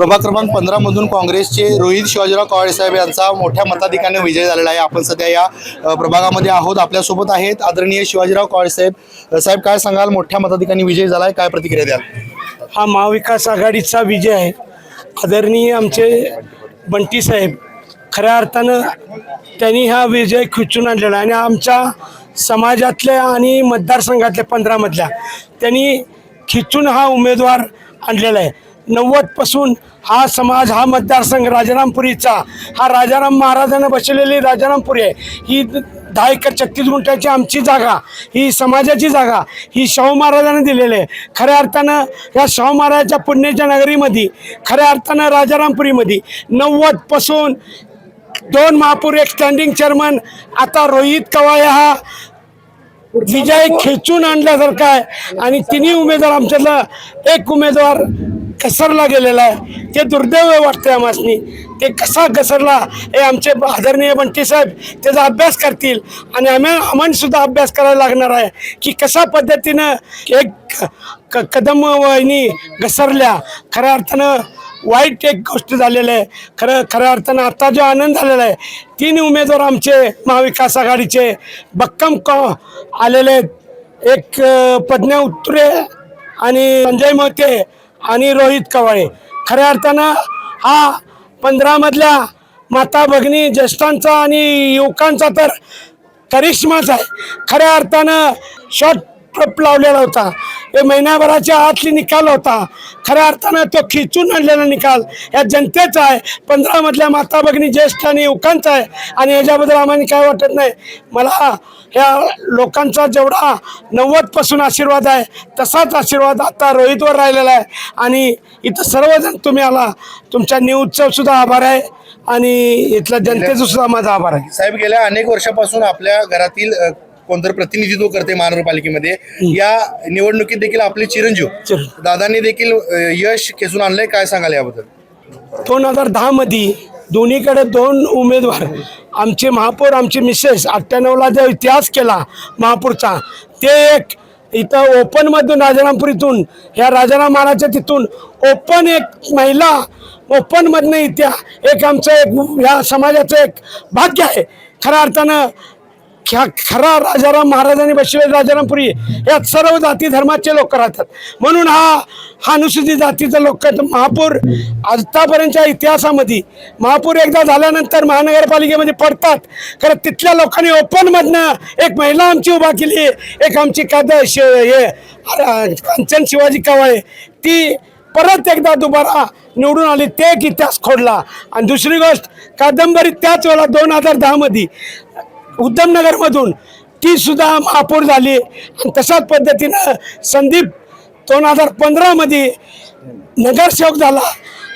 प्रभाग क्रमांक 15 मधून काँग्रेसचे रोहित शिवाजीराव कवाळे साहेब यांचा मोठ्या मताधिकाने विजय झालेला आहे। आपण सध्या या प्रभागामध्ये आहोत। आपल्यासोबत आहेत आदरणीय शिवाजीराव कवाळे साहेब। साहेब काय सांगाल, मोठ्या मताधिकाने विजय झालाय, काय प्रतिक्रिया द्याल? हा महाविकास आघाडीचा विजय आहे। आदरणीय आमचे बंटी साहेब खऱ्या अर्थानं त्यांनी हा विजय खिचून आणलेला आहे आणि आमच्या समाजातल्या आणि मतदारसंघातल्या 15 मधल्या त्यांनी खिचून हा उमेदवार आणलेला आहे। 90 पासून हा समाज, हा मतदारसंघ राजारामपुरीचा, हा राजाराम महाराजांना बसलेली राजारामपुरी आहे। ही 10 एकर 36 गुंठ्याची आमची जागा, ही समाजाची जागा, ही शाहू महाराजांना दिलेली आहे। खऱ्या अर्थानं या शाहू महाराजांच्या पुण्याच्या नगरीमध्ये, खऱ्या अर्थानं राजारामपुरीमध्ये 90 पासून 2 महापौर, एक स्टँडिंग चेअरमन, आता रोहित कवाळे हा विजय खेचून आणल्यासारखा आहे। आणि तिन्ही उमेदवार, आमच्यातला एक उमेदवार घसरला गेलेला आहे। ते दुर्दैव वाटते आम्हासनी। ते कसा घसरला हे आमचे आदरणीय बंटी साहेब त्याचा अभ्यास करतील आणि आम्हाला सुद्धा अभ्यास करायला लागणार आहे की कशा पद्धतीनं एक कदम वहिनी घसरल्या। खऱ्या अर्थानं वाईट एक गोष्ट झालेली आहे। खऱ्या अर्थानं आता जो आनंद झालेला आहे, 3 उमेदवार आमचे महाविकास आघाडीचे भक्कम आलेले आहेत। एक प्रज्ञा उत्तुरे आणि संजय मोहिते आणि रोहित कवाळे। खऱ्या अर्थानं हा 15 मधल्या माता भगिनी, ज्येष्ठांचा आणि युवकांचा तर करिश्माच आहे। खऱ्या अर्थानं शॉर्ट ट्रप लावलेला होता, हे महिन्याभराच्या आतली निकाल होता। खऱ्या अर्थानं तो खिचून आणलेला निकाल या जनतेचा आहे, 15 मधल्या माता भगिनी, ज्येष्ठ आणि युवकांचा आहे। आणि याच्याबद्दल आम्हाला काय वाटत नाही। मला या लोकांचा जेवढा 90 पासून आशीर्वाद आहे, तसाच आशीर्वाद आता रोहितवर राहिलेला आहे। आणि इथं सर्वजण तुम्ही आला, तुमच्या न्यूजचा सुद्धा आभार आहे आणि इथल्या जनतेचा सुद्धा माझा आभार आहे। साहेब, गेल्या अनेक वर्षापासून आपल्या घरातील कोणतरी प्रतिनिधित्व करते महानगरपालिकेमध्ये। या निवडणुकीत देखील आपले चिरंजीव दादांनी देखील यश खेचून आणलंय, काय सांगाल याबद्दल? 2010 मध्ये दोन्हीकडे 2 उमेदवार, आमचे महापौर, आमचे मिसेस 98ला जो इतिहास केला महापौरचा, ते एक इथं ओपनमधून राजारामपुरीतून, ह्या राजाराम महाराजच्या तिथून ओपन एक महिला ओपनमधनं एक आमचं एक ह्या समाजाचं एक भाग्य आहे। खऱ्या अर्थानं खरा राजाराम महाराजांनी बसलेले राजारामपुरी यात सर्व जाती धर्माचे लोक राहतात। म्हणून हा अनुसूचित जातीचा लोक महापौर आतापर्यंतच्या इतिहासामध्ये महापौर एकदा झाल्यानंतर महानगरपालिकेमध्ये पडतात। खरं तिथल्या लोकांनी ओपनमधनं एक महिला आमची उभा केली, एक आमची कांचन शिवाजी कवाळे, ती परत एकदा दुबारा निवडून आली, ते एक इतिहास खोडला। आणि दुसरी गोष्ट, कादंबरी त्याच वेळेला 2010 मध्ये उद्धमनगरमधून ती सुद्धा महापौर झाली। आणि तशाच पद्धतीनं संदीप 2015 मध्ये नगरसेवक झाला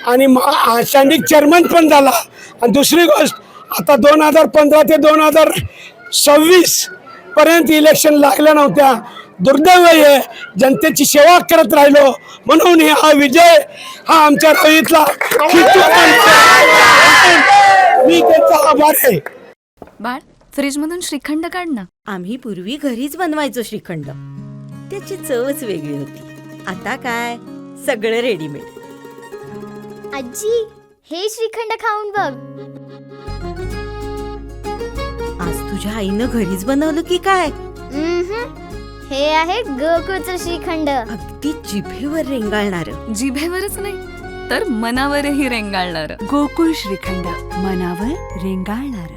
आणि स्टँडिंग चेअरमन पण झाला। आणि दुसरी गोष्ट, आता 2015 ते 2026 पर्यंत इलेक्शन लागल्या नव्हत्या। दुर्दैव आहे, जनतेची सेवा करत राहिलो म्हणून हा विजय हा आमच्या रोहितला मी त्यांचा आभार आहे। बाळ, फ्रीजमधून श्रीखंड काढ ना। आम्ही पूर्वी घरीच बनवायचो श्रीखंड, त्याची चवच वेगळी होती। आता काय सगळं रेडीमेड। आजी, हे श्रीखंड खाऊन बघ। आज तुझ्या आईनं घरीच बनवलं की काय? हे आहे गोकुळचं श्रीखंड, अगदी जिभेवर रेंगाळणार। जिभेवरच नाही तर मनावरही रेंगाळणार। गोकुळ श्रीखंड, मनावर रेंगाळणार।